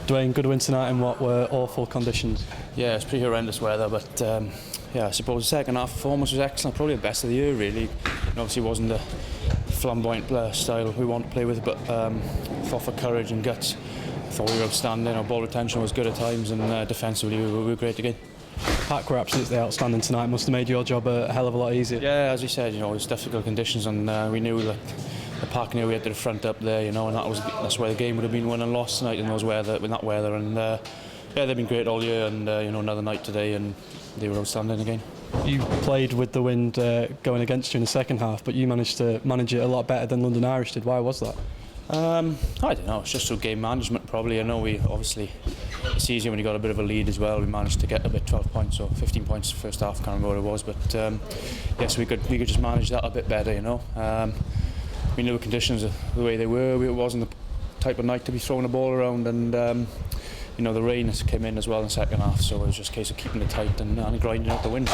Dwayne, good win tonight in what were awful conditions. Yeah, it's pretty horrendous weather, but yeah, I suppose the second half performance was excellent, probably the best of the year really. And obviously it wasn't the flamboyant style we want to play with, but fought for courage and guts. I thought we were outstanding. Our ball retention was good at times, and defensively we were great again. Pack were absolutely outstanding tonight. Must have made your job a hell of a lot easier. Yeah, as you said, it was difficult conditions, and we knew that the Pack knew we had to the front up there, and that's where the game would have been won and lost tonight in that weather. And yeah, they've been great all year, and another night today, and they were outstanding again. You played with the wind going against you in the second half, but you managed to manage it a lot better than London Irish did. Why was that? I don't know, it's just through game management probably. I know it's easier when you got a bit of a lead as well. We managed to get a bit 12 points or 15 points first half, can't remember what it was, but yes, we could just manage that a bit better, We knew the conditions the way they were. It wasn't the type of night to be throwing the ball around, and the rain came in as well in the second half, so it was just a case of keeping it tight and grinding out the win.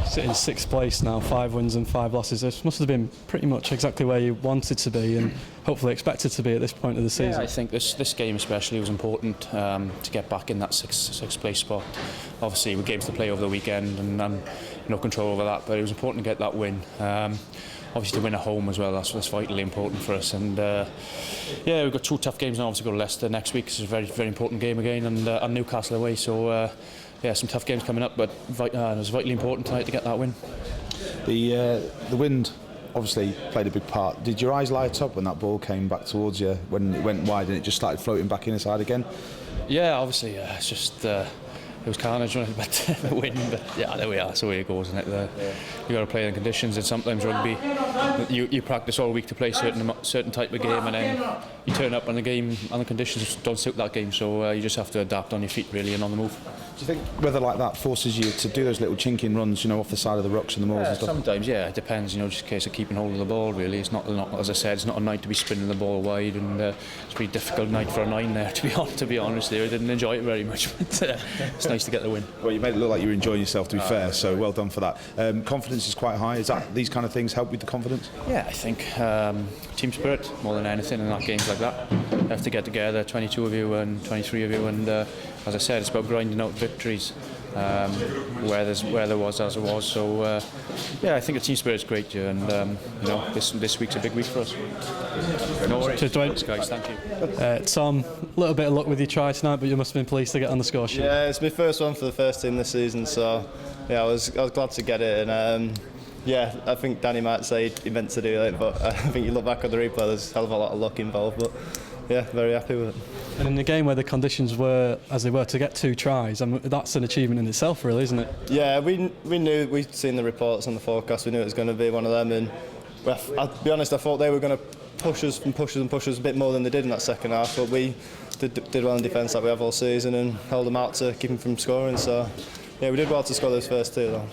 Sitting 6th place now, 5 wins and 5 losses. This must have been pretty much exactly where you wanted to be and hopefully expected to be at this point of the season. Yeah, I think this game especially was important to get back in that sixth place spot. Obviously with games to play over the weekend and no control over that, but it was important to get that win. Obviously to win at home as well, that's vitally important for us. And yeah, we've got 2 tough games now. Obviously go to Leicester next week. It's a very, very important game again, and Newcastle away. So yeah, some tough games coming up, but it was vitally important tonight to get that win. The wind obviously played a big part. Did your eyes light up when that ball came back towards you, when it went wide and it just started floating back inside again? Yeah, obviously, it's just it was carnage, but the wind. But yeah, there we are. That's the way it goes, isn't it? You got to play in conditions, and sometimes rugby, you practice all week to play certain type of game, and then you turn up on the game, and the conditions don't suit that game. So you just have to adapt on your feet really and on the move. Do you think weather like that forces you to do those little chinking runs, off the side of the rocks and the moors and stuff? Sometimes, yeah, it depends. Just a case of keeping hold of the ball. Really, it's not as I said, it's not a night to be spinning the ball wide, and it's a pretty difficult night for a 9 there. To be honest, there, I didn't enjoy it very much, but it's nice to get the win. Well, you made it look like you were enjoying yourself, to be fair. So well done for that. Confidence is quite high. Is that these kind of things help with the confidence? Yeah, I think team spirit more than anything in games like that. You have to get together, 22 of you and 23 of you, and as I said, it's about grinding out victories. Where there was as it was, so yeah, I think the team spirit is great, and this week's a big week for us. No worries. Cheers, Dwayne. Thanks, guys. Thank you. Tom, a little bit of luck with your try tonight, but you must have been pleased to get on the score sheet. Yeah, it's my first one for the first team this season, so yeah, I was glad to get it, and yeah, I think Danny might say he meant to do it, but I think you look back on the replay, there's a hell of a lot of luck involved, but yeah, very happy with it. And in a game where the conditions were as they were, to get 2 tries, that's an achievement in itself, really, isn't it? Yeah, we knew, we'd seen the reports on the forecast, we knew it was going to be one of them, and I'll be honest, I thought they were going to push us a bit more than they did in that second half, but we did well in defence like we have all season and held them out to keep them from scoring, so yeah, we did well to score those first 2 though.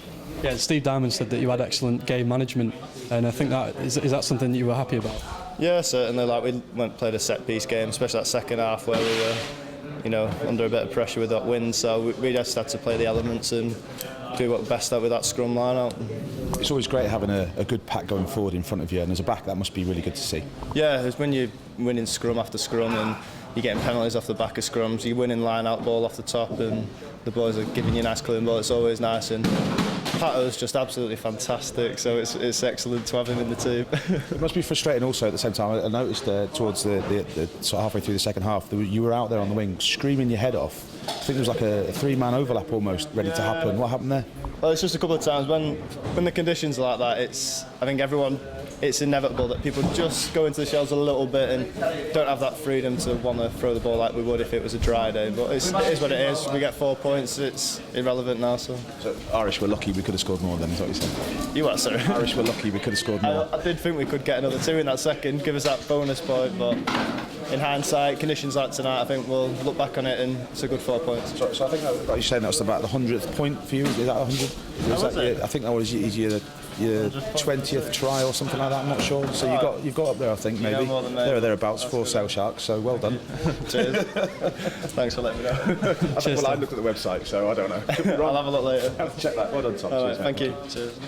Yeah, Steve Diamond said that you had excellent game management, and I think that is that something that you were happy about? Yeah, certainly. We played a set-piece game, especially that second half where we were, under a bit of pressure with that wind. So we just had to play the elements and do what best out with that scrum line out. It's always great having a good pack going forward in front of you, and as a back, that must be really good to see. Yeah, it's when you're winning scrum after scrum and you're getting penalties off the back of scrums. You're winning line-out ball off the top, and the boys are giving you a nice clean ball. It's always nice. And Pato's just absolutely fantastic, so it's excellent to have him in the team. It must be frustrating also at the same time. I noticed towards the sort of halfway through the second half, you were out there on the wing screaming your head off. I think there was like a 3-man overlap almost ready to happen. What happened there? Well, it's just a couple of times when the conditions are like that. I think it's inevitable that people just go into the shells a little bit and don't have that freedom to want to throw the ball like we would if it was a dry day. But it is what it is. We get 4 points. It's irrelevant now. So Irish were lucky we could have scored more then, is what you said? You what, sorry? Irish were lucky we could have scored more. I did think we could get another 2 in that second, give us that bonus point, but in hindsight, conditions like tonight, I think we'll look back on it and it's a good 4 points. So I think, like you're saying, that was about the 100th point for you. Is that 100? I think that was your 20th try or something like that. I'm not sure. So you've got up there, I think, maybe. There or thereabouts, 4 Sail Sharks. So well done. Cheers. Thanks for letting me know. I looked at the website, so I don't know. I'll have a look later. Check that. Well done, Tom. All right, thank you. Cheers.